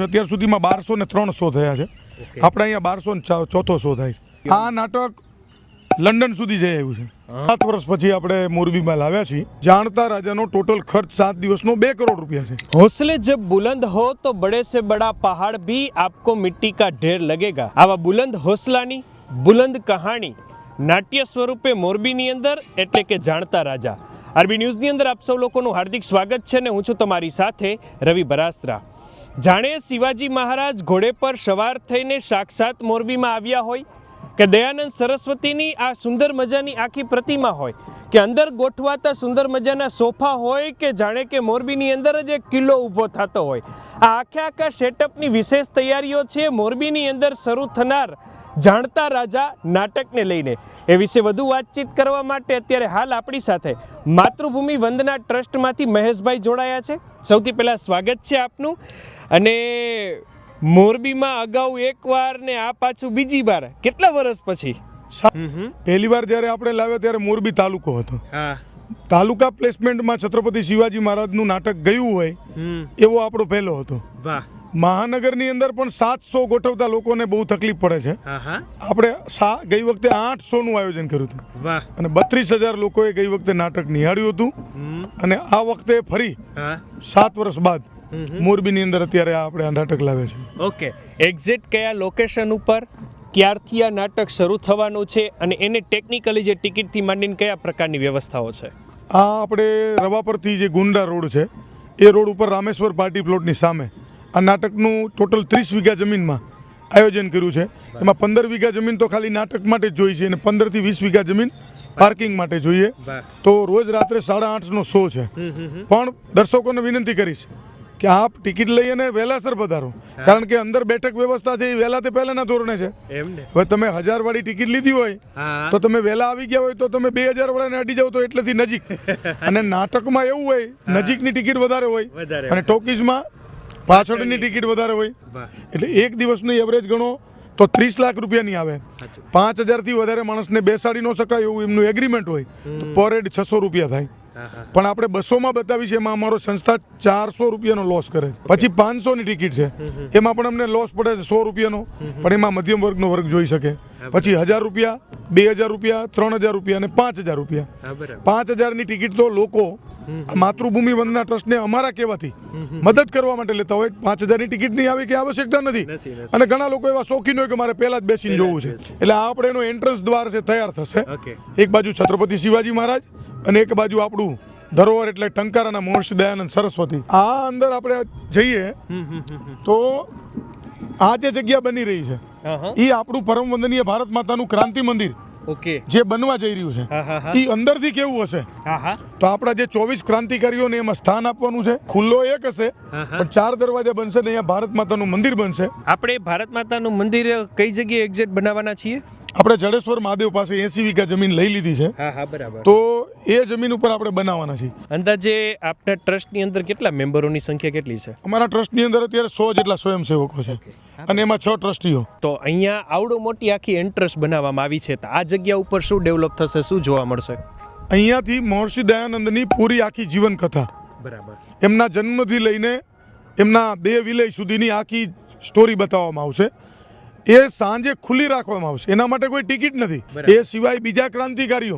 અત્યાર સુધીમાં 1203 શો થયા છે. આપણે અહીંયા 1204 શો થાય છે. આ નાટક લંડન સુધી જઈ આવ્યું છે. 7 વર્ષ પછી આપણે મોરબીમાં લાવ્યા છીએ. જાણતા રાજાનો ટોટલ ખર્ચ 7 દિવસનો 2 કરોડ રૂપિયા છે. हौसले जब बुलंद हो तो बड़े से बड़ा पहाड़ भी आपको मिट्टी का ढेर लगेगा. आवा बुलंद हौसलानी बुलंद कहानी નાટ્ય સ્વરૂપે મોરબીની અંદર એટલે કે જાણતા રાજા. આરબી ન્યૂઝની અંદર આપ સૌ લોકોનું હાર્દિક સ્વાગત છે ને હું છું તમારી સાથે રવિ બરાસરા. જાણે શિવાજી મહારાજ ઘોડે પર સવાર થઈને સાક્ષાત મોરબીમાં આવ્યા હોય કે દયાનંદ સરસ્વતીની આ સુંદર મજાની આખી પ્રતિમા હોય કે અંદર ગોઠવાતા સુંદર મજાના સોફા હોય કે જાણે કે મોરબીની અંદર જ એક કિલ્લો ઊભો થતો હોય. આ આખા સેટઅપની વિશેષ તૈયારીઓ છે મોરબીની અંદર શરૂ થનાર જાણતા રાજા નાટકને લઈને. એ વિશે વધુ વાતચીત કરવા માટે અત્યારે હાલ આપણી સાથે માતૃભૂમિ વંદના ટ્રસ્ટમાંથી મહેશભાઈ જોડાયા છે. સૌથી પહેલાં સ્વાગત છે આપનું. અને મોરબીમાં અગાઉ એકવાર ને આ પાછું બીજી વાર, કેટલા વર્ષ પછી? પહેલી વાર જ્યારે આપણે લાવ્યા ત્યારે મોરબી તાલુકો હતો. તાલુકા પ્લેસમેન્ટમાં છત્રપતિ શિવાજી મહારાજનું નાટક ગયું હોય એવો આપણો પહેલો હતો. મહાનગરની અંદર પણ 700 ગોઠવતા લોકોને બહુ તકલીફ પડે છે. આપણે ગઈ વખતે 800 નું આયોજન કર્યું હતું અને 32,000 લોકોએ ગઈ વખતે નાટક નિહાળ્યું હતું. અને આ વખતે ફરી 7 વર્ષ બાદ મોરબીની અંદર અત્યારે આપણે આ નાટક લાવે છે. ઓકે, એક્ઝેક્ટ કયા લોકેશન ઉપર ક્યારથી આ નાટક શરૂ થવાનું છે અને એને ટેકનિકલી જે ટિકિટથી માંડીને કયા પ્રકારની વ્યવસ્થાઓ છે? આ આપણે રવા પરથી જે ગુંડા રોડ છે એ રોડ ઉપર રામેશ્વર પાર્ટી પ્લોટની સામે આ નાટકનું ટોટલ 30 વીઘા જમીનમાં આયોજન કર્યું છે. એમાં 15 વીઘા જમીન તો ખાલી નાટક માટે જ જોઈ છે અને 15 થી 20 વીઘા જમીન પાર્કિંગ માટે જોઈએ. તો રોજ રાત્રે 8:30નો શો છે. પણ દર્શકોને વિનંતી કરીશ કે આપ ટિકિટ લઈ અને વહેલાસર પધારો, કારણ કે અંદર બેઠક વ્યવસ્થા છે એ વહેલા તે પહેલાના ધોરણે છે. હવે તમે 1000 વાળી ટિકિટ લીધી હોય તો તમે વહેલા આવી ગયા હોય તો તમે 2000 વાળાને અડી જાવ તો એટલેથી નજીક. અને નાટકમાં એવું હોય નજીકની ટિકિટ વધારે હોય અને ટોકીઝમાં પાછળની ટિકિટ વધારે હોય. એટલે એક દિવસની એવરેજ ગણો તો 30 લાખ રૂપિયાની આવે. 5000 થી વધારે માણસને બેસાડી ન શકાય એવું એમનું એગ્રીમેન્ટ હોય તો પર હેડ 600 રૂપિયા થાય. પણ આપણે 200માં બતાવી છે એમાં અમારો સંસ્થા 400 રૂપિયાનો લોસ કરે છે. પછી 500ની ટિકિટ છે એમાં પણ અમને લોસ પડે છે 100 રૂપિયાનો, પણ એમાં મધ્યમ વર્ગનો વર્ગ જોઈ શકે. પછી 1000 રૂપિયા, 2000 રૂપિયા, 3000 રૂપિયા અને 5000 રૂપિયા. 5000ની ટિકિટ તો લોકો માતૃભૂમિ વંદના ટ્રસ્ટને અમારા કહેવાથી મદદ કરવા માટે લેતા હોય. 5000ની ટિકિટ નહીં આવે કે આવશ્યકતા નથી. અને ઘણા લોકો એવા શોખીન હોય કે મારે પહેલા જ બેસીને જોવું છે. એટલે આપણે એનો એન્ટ્રન્સ દ્વાર છે તૈયાર થશે. એક બાજુ છત્રપતિ શિવાજી મહારાજ અને એક બાજુ આપણું ધરોહર એટલે ટંકારાના મહર્ષિ દયાનંદ સરસ્વતી. આ અંદર આપણે જઈએ તો આ જે જગ્યા બની રહી છે એ આપણું પરમ વંદનીય ભારત માતાનું ક્રાંતિ મંદિર જે બનવા જઈ રહ્યું છે એ અંદરથી કેવું હશે તો આપણા જે 24 ક્રાંતિકારીઓને એમાં સ્થાન આપવાનું છે. ખુલ્લો એક હશે પણ 4 દરવાજા બનશે ને અહીંયા ભારત માતાનું મંદિર બનશે. આપણે ભારત માતાનું મંદિર કઈ જગ્યાએ એક્ઝેક્ટ બનાવવાના છીએ? આપણે જડેશ્વર મહાદેવ પાસે 80 વીઘા જમીન લઈ લીધી છે. બરાબર. તો એ જમીન ઉપર આપણે બનાવવાના છીએ. અંદાજે આપના ટ્રસ્ટની અંદર કેટલા મેમ્બરોની સંખ્યા કેટલી છે? અમારા ટ્રસ્ટની અંદર અત્યારે 100 જેટલા સ્વયંસેવકો છે અને એમાં 6 ટ્રસ્ટીઓ. તો અહીંયા આવડો મોટી આખી એન્ટ્રન્સ બનાવવામાં આવી છે, તો આ જગ્યા ઉપર શું ડેવલપ થશે, શું જોવા મળશે? અહીંયાથી મહર્ષિ દયાનંદની પૂરી આખી જીવન કથા, બરાબર, એમના જન્મથી લઈને એમના દેહ વિલય સુધીની આખી સ્ટોરી બતાવવામાં આવશે. એ સાંજે ખુલ્લી રાખવામાં આવશે. એના માટે કોઈ ટિકિટ નથી. એ સિવાય બીજા ક્રાંતિકારીઓ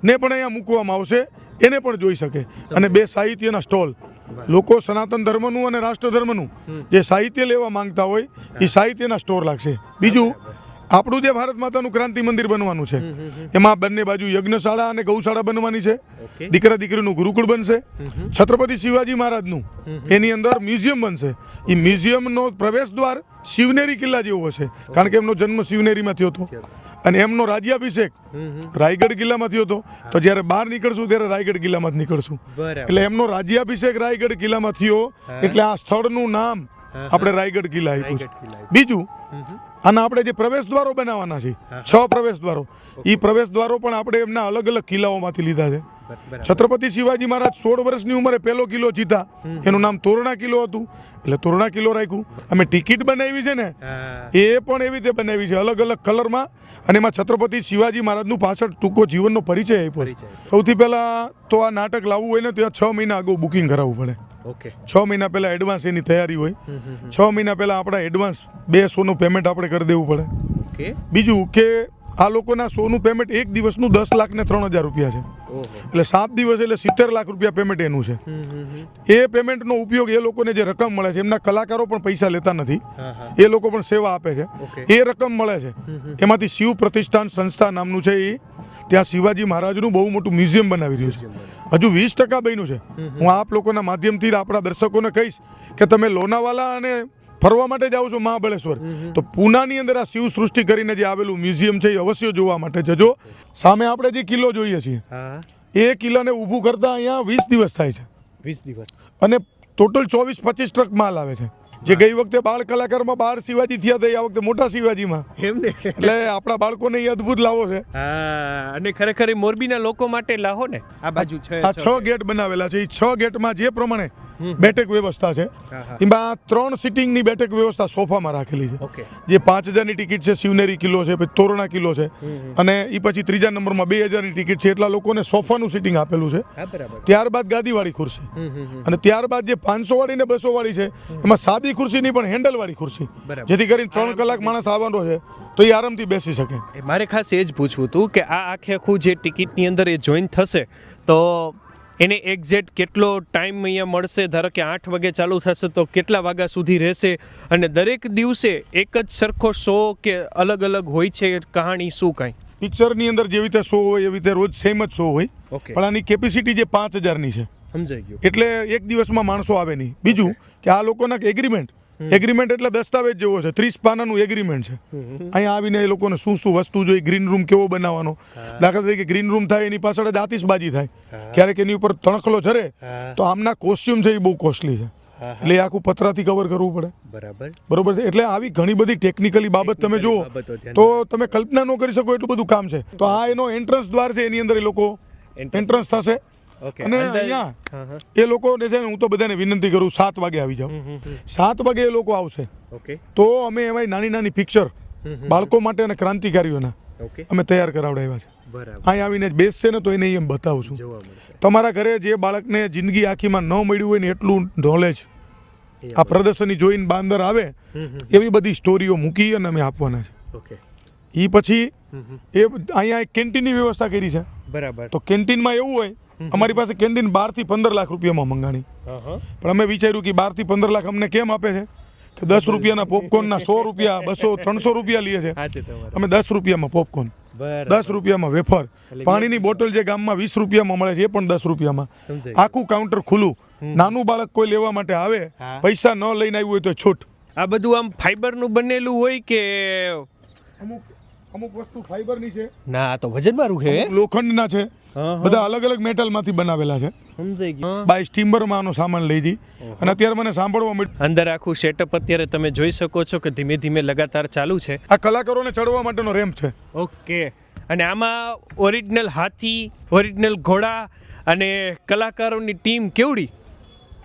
ને પણ અહીંયા મૂકવામાં આવશે, એને પણ જોઈ શકે. અને 2 સાહિત્યના સ્ટોલ, લોકો સનાતન ધર્મનું અને રાષ્ટ્ર ધર્મનું જે સાહિત્ય લેવા માંગતા હોય એ સાહિત્યના સ્ટોર લાગશે. બીજું આપણું જે ભારત માતાનું ક્રાંતિ મંદિર બનવાનું છે એમાં બંને બાજુ યજ્ઞશાળા અને ગૌશાળા બનવાની છે. દીકરા દીકરીનું ગુરુકુળ બનશે. છત્રપતિ શિવાજી મહારાજનું એની અંદર મ્યુઝિયમ બનશે. એ મ્યુઝિયમનો પ્રવેશ દ્વાર શિવનેરી કિલ્લા જેવો હશે, કારણ કે એમનો જન્મ શિવનેરીમાં થયો હતો અને એમનો રાજ્યાભિષેક રાયગઢ કિલ્લામાં થયો હતો. તો જ્યારે બહાર નીકળશું ત્યારે રાયગઢ કિલ્લામાં જ નીકળશું. એટલે એમનો રાજ્યાભિષેક રાયગઢ કિલ્લામાં થયો એટલે આ સ્થળનું નામ આપણે રાયગઢ કિલ્લા આપ્યું છે. બીજું આના આપણે જે પ્રવેશ દ્વારો બનાવવાના છે 6 પ્રવેશ દ્વારો, એ પ્રવેશ દ્વારો પણ આપણે એમના અલગ અલગ કિલ્લાઓમાંથી લીધા છે. છત્રપતિ શિવાજી મહારાજ 16 વર્ષની ઉંમરે પહેલો કિલ્લો જીતા, એનું નામ તોરણા કિલ્લો હતું એટલે તોરણા કિલ્લો રાખ્યું. અમે ટિકિટ બનાવી છે ને એ પણ એવી રીતે બનાવી છે અલગ અલગ કલરમાં, અને એમાં છત્રપતિ શિવાજી મહારાજનું પાછળ ટૂંકો જીવનનો પરિચય આપ્યો. સૌથી પહેલા તો આ નાટક લાવવું હોય ને ત્યાં 6 મહિના અગાઉ બુકિંગ કરાવવું પડે. ઓકે 6 મહિના પહેલાં એડવાન્સ એની તૈયારી હોય 6 મહિના પહેલાં આપણા એડવાન્સ 2 શોનું પેમેન્ટ આપણે કરી દેવું પડે. ઓકે બીજું કે આ લોકોના શોનું પેમેન્ટ એક દિવસનું 10 લાખ ને 3,000 રૂપિયા છે. એટલે 7 દિવસ એટલે 70 લાખ રૂપિયા પેમેન્ટ એનું છે. એ પેમેન્ટનો ઉપયોગ એ લોકોને જે રકમ મળે છે, એમના કલાકારો પણ પૈસા લેતા નથી, એ લોકો પણ સેવા આપે છે. એ રકમ મળે છે એમાંથી શિવ પ્રતિષ્ઠાન સંસ્થા નામનું છે, એ ત્યાં શિવાજી મહારાજનું બહુ મોટું મ્યુઝિયમ બનાવી રહ્યું છે. હજુ 20% બન્યું છે. હું આપ લોકોના માધ્યમથી આપણા દર્શકોને કહીશ કે તમે લોનાવાલા અને ફરવા માટે જાઓ છો મહાબળેશ્વર, તો પૂનાની અંદર આ શિવ સૃષ્ટિ કરીને જે આવેલું મ્યુઝિયમ છે એ અવશ્ય જોવા માટે જજો. સામે આપણે જે કિલ્લો જોઈએ છીએ એ કિલ્લાને ઊભું કરતા અહીંયા 20 દિવસ થાય છે. 20 દિવસ અને ટોટલ 24-25 ટ્રક માલ આવે છે. જે ગઈ વખતે બાળ કલાકારમાં 12 શિવાજી થયા હતા, આ વખતે મોટા શિવાજીમાં એમને એટલે આપણા બાળકોને એ અદ્ભુત લાવો છે. અને ખરેખર એ મોરબીના લોકો માટે લાવો ને. આ બાજુ છે આ 6 ગેટ બનાવેલા છે. એ 6 ગેટમાં જે પ્રમાણે બેઠક વ્યવસ્થા છે એમાં 3 સિટિંગની બેઠક વ્યવસ્થા સોફામાં રાખેલી છે. ઓકે જે 5,000ની ટિકિટ છે, શિવનેરી કિલ્લો છે, પછી તોરણા કિલ્લો છે, અને એ પછી ત્રીજા નંબરમાં 2,000ની ટિકિટ છે. એટલા લોકોને સોફાનું સિટિંગ આપેલું છે. ત્યારબાદ ગાદીવાળી ખુરશી, અને ત્યારબાદ જે 500 વાળી ને 200 વાળી છે એમાં સાદી ખુરશી નહીં પણ હેન્ડલ વાળી ખુરશી, જેથી કરીને 3 કલાક માણસ આવવાનો છે તો એ આરામથી બેસી શકે. મારે ખાસ એ જ પૂછવું હતું કે આ આખે આખું જે ટિકિટની અંદર એ જોઈન થશે તો એને એક્ઝેક્ટ કેટલો ટાઈમ અહીંયા મળશે? ધારો કે 8 વાગે ચાલુ થશે તો કેટલા વાગ્યા સુધી રહેશે? અને દરેક દિવસે એક જ સરખો શો કે અલગ અલગ હોય છે કહાણી, શું કાંઈ? પિક્ચરની અંદર જેવી રીતે શો હોય એવી રીતે રોજ સેમ જ શો હોય, ઓકે પણ આની કેપેસિટી જે 5,000ની છે, સમજાઈ ગયું. એટલે એક દિવસમાં માણસો આવે નહીં. બીજું કે આ લોકોના એગ્રીમેન્ટ એટલે દસ્તાવેજ જેવો છે, 30 પાનાનું એગ્રીમેન્ટ છે. અહીંયા આવીને એ લોકોને શું શું વસ્તુ જોઈએ, ગ્રીન રૂમ કેવો બનાવવાનો, દાખલા તરીકે ગ્રીન રૂમ થાય એની પાછળ જ આતિશબાજી થાય, ક્યારેક એની ઉપર તણખલો ઝરે તો આમના કોસ્ચ્યુમ છે એ બહુ કોસ્ટલી છે, એટલે આખું પતરાથી કવર કરવું પડે. બરોબર છે. એટલે આવી ઘણી બધી ટેકનિકલી બાબત તમે જુઓ તો તમે કલ્પના ન કરી શકો એટલું બધું કામ છે. તો આ એનો એન્ટ્રન્સ દ્વાર છે, એની અંદર એ લોકો એન્ટ્રન્સ થશે. અને અહીંયા એ લોકો છે ને, હું તો બધાને વિનંતી કરું 7 વાગે આવી જાઓ. 7 વાગે એ લોકો આવશે તો અમે એમાં નાની નાની પિક્ચર બાળકો માટે અને ક્રાંતિકારીઓના અમે તૈયાર કરાવડાવ્યા છે. અહીંયા આવીને બેસશે ને તો એને એમ બતાવું છું. તમારા ઘરે જે બાળકને જિંદગી આખીમાં ન મળ્યું હોય ને એટલું નોલેજ આ પ્રદર્શની જોઈને બાંદર આવે એવી બધી સ્ટોરીઓ મૂકી અને અમે આપવાના છે. એ પછી એ અહીંયા એક કેન્ટીનની વ્યવસ્થા કરી છે. બરાબર. તો કેન્ટીનમાં એવું હોય, અમારી પાસે કેન્ટીન 12 થી 15 લાખ રૂપિયામાં મંગાણી, પણ અમે વિચાર્યું કે 12 થી 15 લાખ અમને કેમ આપે છે કે 10 રૂપિયાના પોપકોર્નના 100 રૂપિયા 200 300 રૂપિયા લે છે. અમે 10 રૂપિયામાં પોપકોર્ન, 10 રૂપિયામાં વેફર, પાણીની બોટલ જે ગામમાં 20 રૂપિયામાં મળે છે એ પણ 10 રૂપિયામાં. આખું કાઉન્ટર ખુલ્લું. નાનું બાળક કોઈ લેવા માટે આવે, પૈસા ન લઈને આવ્યું હોય તો છૂટ. આ બધું આમ ફાઈબરનું બનેલું હોય કે અમુક વસ્તુ ફાઈબરની છે, ના તો વજનવાળું છે, લોખંડના છે, બધા અલગ અલગ મેટલમાંથી બનાવેલા છે. સમજાઈ ગયું. બાય સ્ટીમરમાં આનો સામાન લઈ જઈ. અને અત્યારે મને સાંભળવા મળ્યું અંદર આખું સેટઅપ અત્યારે તમે જોઈ શકો છો કે ધીમે ધીમે લગાતાર ચાલુ છે. આ કલાકારોને ચડવા માટેનો રેમ્પ છે. ઓકે. અને આમાં ઓરિજિનલ હાથી, ઓરિજિનલ ઘોડા અને કલાકારોની ટીમ કેવડી?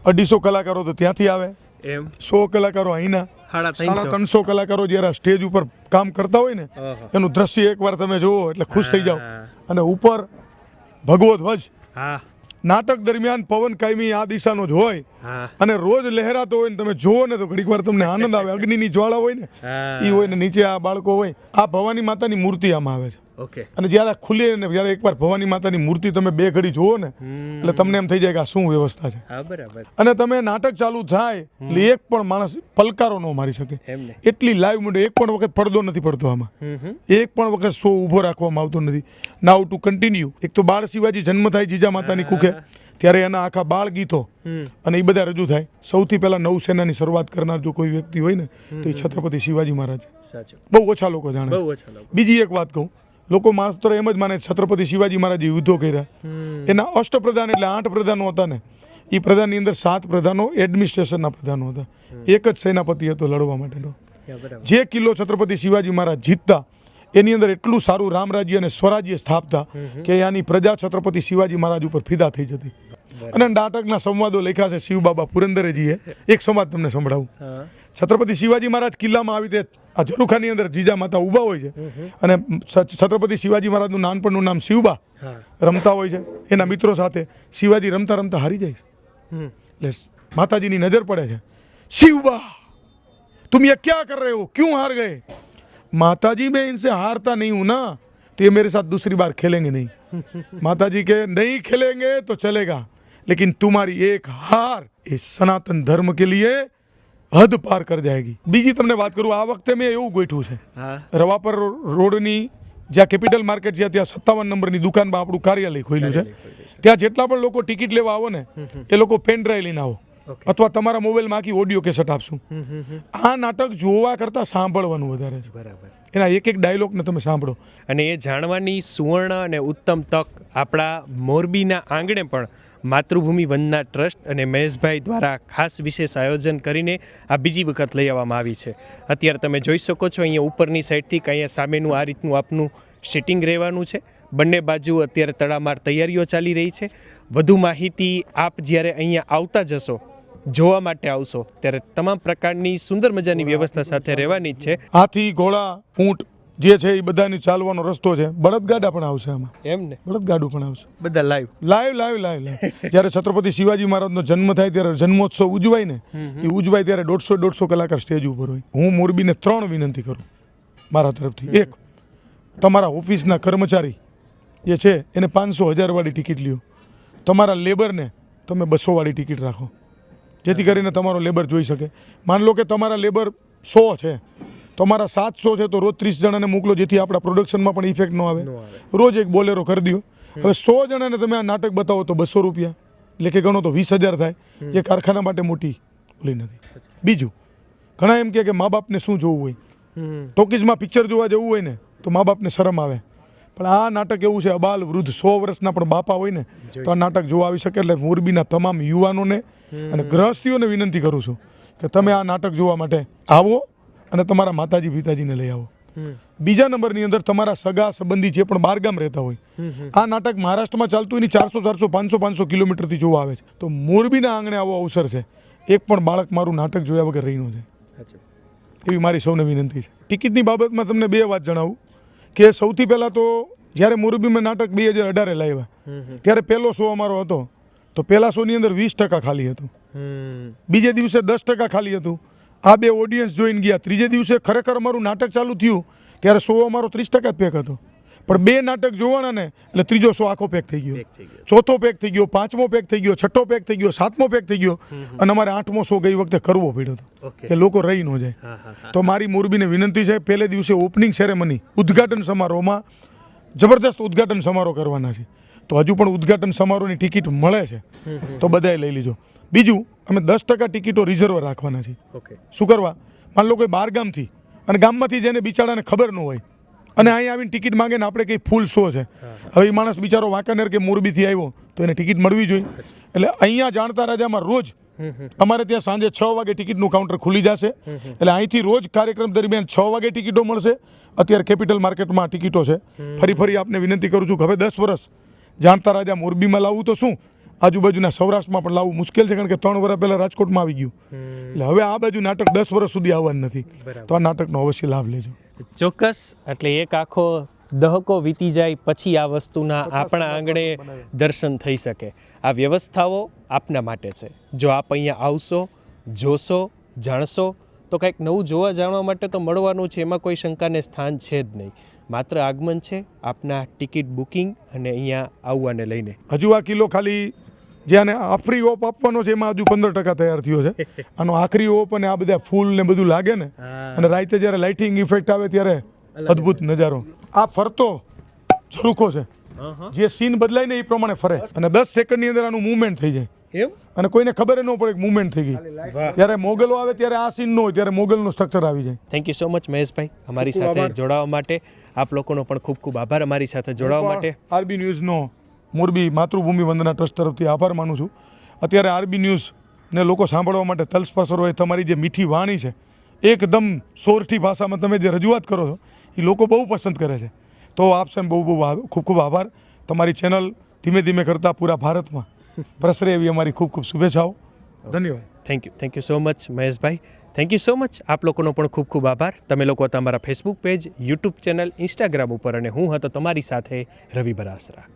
250 કલાકારો તો ત્યાંથી આવે, એમ 100 કલાકારો અહીંના, 350 કલાકારો જ્યારે સ્ટેજ ઉપર કામ કરતા હોય ને એનું દ્રશ્ય એકવાર તમે જુઓ એટલે ખુશ થઈ જાઓ. અને ઉપર ભગવો ધ્વજ, નાટક દરમિયાન પવન કાયમી આ દિશાનો જ હોય અને રોજ લહેરાતો હોય ને તમે જુઓ ને તો ઘડીક વાર તમને આનંદ આવે. અગ્નિની જ્વાળા હોય ને એ હોય ને નીચે આ બાળકો હોય. આ ભવાની માતાની મૂર્તિ આમાં આવે છે. અને જ્યારે ખુલે ને જ્યારે એકવાર ભવાની માતાની મૂર્તિ તમે 2 ઘડી જુઓ ને એટલે તમને એમ થઈ જાય કે આ શું વ્યવસ્થા છે. અને તમે નાટક ચાલુ થાય એટલે એક પણ માણસ પલકારો ન મારી શકે એટલી લાઈવ મૂડ. એક પણ વખત પડદો નથી પડતો આમાં, એક પણ વખત શો ઊભો રાખવામાં આવતો નથી. નાઉ ટુ કન્ટિન્યુ. એક તો બાળ શિવાજી જન્મ થાય જીજા માતાની કુખે ત્યારે એના આખા બાળ ગીતો અને એ બધા રજૂ થાય. સૌથી પહેલા નૌસેનાની શરૂઆત કરનાર જો કોઈ વ્યક્તિ હોય ને તો એ છત્રપતિ શિવાજી મહારાજ. બહુ ઓછા લોકો જાણે. બીજી એક વાત કહું, લોકો માત્ર એમ જ માને છત્રપતિ શિવાજી મહારાજે યુદ્ધો કર્યા. એના અષ્ટપ્રધાન એટલે 8 પ્રધાનો હતા ને, એ પ્રધાનની અંદર 7 પ્રધાનો એડમિનિસ્ટ્રેશનના પ્રધાનો હતા, એક જ સેનાપતિ હતો લડવા માટેનો. જે કિલ્લો છત્રપતિ શિવાજી મહારાજ જીતતા એની અંદર એટલું સારું રામરાજ્ય અને સ્વરાજ્ય સ્થાપતા કે ત્યાંની પ્રજા છત્રપતિ શિવાજી મહારાજ ઉપર ફિદા થઈ જતી. અને નાટકના સંવાદો લખ્યા છે શિવબાબા પુરંદરેજીએ. એક સંવાદ તમને સંભળાવું. છત્રપતિ શિવાજી મહારાજ કિલ્લામાં આવી તે આ ઝરૂખાની અંદર જીજા માતા ઊભા હોય છે અને છત્રપતિ શિવાજી મહારાજનું નાનપણનું નામ શિવબા રમતા હોય છે એના મિત્રો સાથે. શિવાજી રમતા રમતા હારી જાય છે એટલે माताजी की नजर पड़े है, शिवा तुम ये क्या कर रहे हो, क्यों हार गए? माताजी मैं इनसे हारता नहीं हूं ना, तो ये मेरे साथ दूसरी बार खेलेंगे नहीं। माताजी के नहीं खेलेंगे तो चलेगा, लेकिन तुम्हारी एक हार ये सनातन धर्म के लिए हद पार कर जाएगी। બીજી તમને વાત કરું, આ વખતે મેં એવું ગોઠવું છે, રવાપર રોડની જ્યાં કેપિટલ માર્કેટ છે ત્યાં 57 નંબરની દુકાનમાં આપણું કાર્યાલય ખોલ્યું છે. ત્યાં જેટલા પણ લોકો ટિકિટ લેવા આવો ને એ લોકો પેન ડ્રાઈવ લઈને આવો, અથવા તમારા મોબાઈલમાં આખી ઓડિયો કેસેટ આપશું. આ નાટક જોવા કરતાં સાંભળવાનું વધારે છે. બરાબર. એના એક એક ડાયલોગને તમે સાંભળો, અને એ જાણવાની સુવર્ણ અને ઉત્તમ તક આપણા મોરબીના આંગણે પણ માતૃભૂમિ વંદના ટ્રસ્ટ અને મહેશભાઈ દ્વારા ખાસ વિશેષ આયોજન કરીને આ બીજી વખત લઈ આવવામાં આવી છે. અત્યારે તમે જોઈ શકો છો અહીંયા ઉપરની સાઈડથી કે અહીંયા સામેનું આ રીતનું આપનું સિટિંગ રહેવાનું છે. બંને બાજુ અત્યારે તડામાર તૈયારીઓ ચાલી રહી છે. વધુ માહિતી આપ જ્યારે અહીંયા આવતા જશો, જોવા માટે આવશો, ત્યારે તમામ પ્રકારની સુંદર મજાની વ્યવસ્થા સાથે રહેવાની જ છે. હાથી, ઘોડા, ઊંટ જે છે એ બધાની ચાલવાનો રસ્તો છે. બળદગાડા પણ આવશે આમાં, એમ ને? બળદગાડું પણ આવશે. બધા live live live live live જ્યારે છત્રપતિ શિવાજી મહારાજનો જન્મ થાય ત્યારે જન્મોત્સવ ઉજવાય ને, એ ઉજવાય ત્યારે 150 કલાકાર સ્ટેજ ઉપર હોય. હું મોરબીને 3 વિનંતી કરું મારા તરફથી. એક, તમારા ઓફિસના કર્મચારી જે છે એને 500-1000 વાળી ટિકિટ લ્યો. તમારા લેબરને તમે 200 વાળી ટિકિટ રાખો, જેથી કરીને તમારો લેબર જોઈ શકે. માન લો કે તમારા લેબર 100 છે, તમારા 700 છે, તો રોજ 30 જણાને મોકલો, જેથી આપણા પ્રોડક્શનમાં પણ ઇફેક્ટ ન આવે. રોજ એક બોલેરો કરી દો. હવે 100 જણાને તમે આ નાટક બતાવો તો 200 રૂપિયા, એટલે કે ગણો તો 20,000 થાય. એ કારખાના માટે મોટી ઓલી નથી. બીજું, ઘણા એમ કે મા બાપને શું જોવું હોય, ટોકીઝમાં પિક્ચર જોવા જવું હોય ને તો મા બાપને શરમ આવે, પણ આ નાટક એવું છે, અબાલ વૃદ્ધ 100 વર્ષના પણ બાપા હોય ને તો આ નાટક જોવા આવી શકે. એટલે મોરબીના તમામ યુવાનોને અને ગૃહસ્થીઓને વિનંતી કરું છું કે તમે આ નાટક જોવા માટે આવો અને તમારા માતાજી પિતાજીને લઈ આવો. બીજા નંબરની અંદર તમારા સગા સંબંધી જે પણ બહારગામ રહેતા હોય, આ નાટક મહારાષ્ટ્રમાં ચાલતું એની 400, 500 કિલોમીટરથી જોવા આવે છે. તો મોરબીના આંગણે આવો અવસર છે, એક પણ બાળક મારું નાટક જોયા વગર રહી ન જાય, એવી મારી સૌને વિનંતી છે. ટિકિટની બાબતમાં તમને 2 વાત જણાવું કે સૌથી પહેલાં તો જ્યારે મોરબીમાં નાટક 2018 લાવ્યા ત્યારે પહેલો શો અમારો હતો, તો પહેલા શોની અંદર 20% ખાલી હતું, બીજે દિવસે 10% ખાલી હતું. આ 2 ઓડિયન્સ જોઈને ગયા. ત્રીજે દિવસે ખરેખર અમારું નાટક ચાલુ થયું ત્યારે શો અમારો 30% જ પેક હતો, પણ 2 નાટક જોવાના ને એટલે ત્રીજો શો આખો પેક થઈ ગયો, ચોથો પેક થઈ ગયો, 5મો પેક થઈ ગયો, 6ઠ્ઠો પેક થઈ ગયો, 7મો પેક થઈ ગયો, અને અમારે 8મો શો ગઈ વખતે કરવો પડ્યો હતો કે લોકો રહી ન જાય. તો મારી મોરબીને વિનંતી છે, પહેલે દિવસે ઓપનિંગ સેરેમની ઉદ્ઘાટન સમારોહમાં જબરદસ્ત ઉદ્ઘાટન સમારોહ કરવાના છે, તો હજુ પણ ઉદ્ઘાટન સમારોહની ટિકિટ મળે છે તો બધાએ લઈ લીજો. બીજું, અમે 10% ટિકિટો રિઝર્વ રાખવાના છે. શું કરવા? માન લો કોઈ બહાર ગામથી અને ગામમાંથી જેને બિચારાને ખબર ન હોય અને અહીંયા આવીને ટિકિટ માંગે ને આપણે કંઈ ફૂલ શો છે, હવે એ માણસ બિચારો વાંકાનેર કે મોરબીથી આવ્યો તો એને ટિકિટ મળવી જોઈએ. એટલે અહીંયા જાણતા રાજામાં રોજ અમારે ત્યાં સાંજે 6 વાગે ટિકિટનું કાઉન્ટર ખુલી જશે. એટલે અહીંથી રોજ કાર્યક્રમ દરમિયાન 6 વાગે ટિકિટો મળશે. અત્યારે કેપિટલ માર્કેટમાં ટિકિટો છે. ફરી આપને વિનંતી કરું છું કે હવે 10 વર્ષ જાણતા રાજા મોરબીમાં લાવવું તો શું, આજુબાજુના સૌરાષ્ટ્રમાં પણ લાવવું મુશ્કેલ છે, કારણ કે 3 વર્ષ પહેલાં રાજકોટમાં આવી ગયું. એટલે હવે આ બાજુ નાટક 10 વર્ષ સુધી આવવાનું નથી, તો આ નાટકનો અવશ્ય લાભ લેજો. ચોક્કસ. એટલે એક આખો દહકો વીતી જાય પછી આ વસ્તુના આપણા આંગણે દર્શન થઈ શકે. આ વ્યવસ્થાઓ આપના માટે છે. જો આપ અહીંયા આવશો, જોશો, જાણશો તો કંઈક નવું જોવા જાણવા માટે તો મળવાનું છે, એમાં કોઈ શંકાને સ્થાન છે જ નહીં. માત્ર આગમન છે, આપના ટિકિટ બુકિંગ અને અહીંયા આવવાને લઈને. હજુ આ કિલ્લો ખાલી જે આને આફરી ઓપ આપવાનો છે એમાં હજુ 15% તૈયાર થયો છે. આનો આખરી ઓપ અને આ બધા ફૂલ ને બધું લાગે ને, અને રાતે જ્યારે લાઇટિંગ ઇફેક્ટ આવે ત્યારે અદ્ભુત નજારો. આ ફરતો ઝરૂખો છે, જે સીન બદલાય ને એ પ્રમાણે ફરે અને 10 સેકન્ડની અંદર આનું મૂવમેન્ટ થઈ જાય. અને કોઈને ખબર ન પડે કે મૂવમેન્ટ થઈ ગઈ. જ્યારે મોગલો આવે ત્યારે આ સીન ન હોય, ત્યારે મોગલનું સ્ટ્રક્ચર આવી જાય. થેન્ક યુ સો મચ મહેશભાઈ, અમારી સાથે જોડાવા માટે. આપ લોકોનો પણ ખૂબ ખૂબ આભાર અમારી સાથે જોડાવા માટે. આરબી ન્યૂઝનો મોરબી માતૃભૂમિ વંદના ટ્રસ્ટ તરફથી આભાર માનું છું. અત્યારે આરબી ન્યૂઝ ને લોકો સાંભળવા માટે તલસ્પર્શર હોય. તમારી જે મીઠી વાણી છે, એકદમ સોરઠી ભાષામાં તમે જે રજૂઆત કરો છો એ લોકો બહુ પસંદ કરે છે. તો આપ સાહેબ બહુ ખૂબ ખૂબ આભાર. તમારી ચેનલ ધીમે ધીમે કરતાં પૂરા ભારતમાં પ્રસરે એવી અમારી ખૂબ ખૂબ શુભેચ્છાઓ. ધન્યવાદ. Thank you so much Maheshbhai. Thank you so much. આપ લોકોનો પણ ખૂબ ખૂબ આભાર. તમે લોકો હતા અમારા Facebook page, YouTube channel, Instagram ઉપર, અને હું હતો તમારી સાથે રવિ બરાસરા.